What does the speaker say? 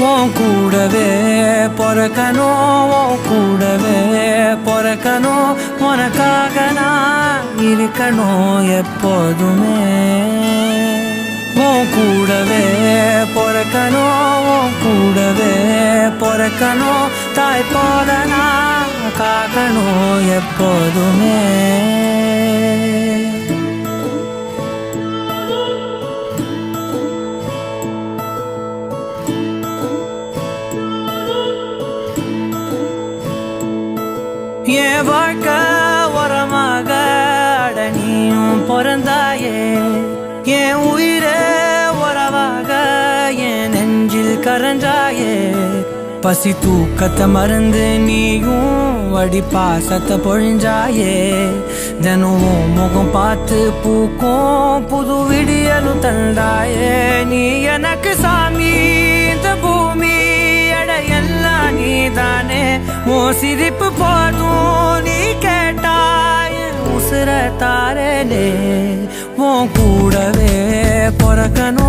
உன் கூடவே பொறக்கணும், உன் கூடவே பொறக்கணும், உனக்காக நான் இருக்கணும் எப்போதுமே. உன் கூடவே பொறக்கணும், உன் கூடவே பொறக்கணும், தாய் போல நான் காக்கணும் எப்போதுமே. என் வாழ்க்கை உரமாக அடனியும் பிறந்தாயே, என் உயிரே உறவாக என் நெஞ்சில் கரஞ்சாயே. பசி தூக்கத்தை மறந்து நீயும் அடி பாசத்தை பொழிஞ்சாயே. தினம் முகம் பார்த்து பூக்கும் புது விடியலும் தந்தாயே. நீ எனக்கு சாமி, இந்த பூமி எல்லாம் நீதானே. உன் சிரிப்பு போதும் நீ கேட்டாய் உசுர தாரே. உன் கூடவே பொறக்கணும்,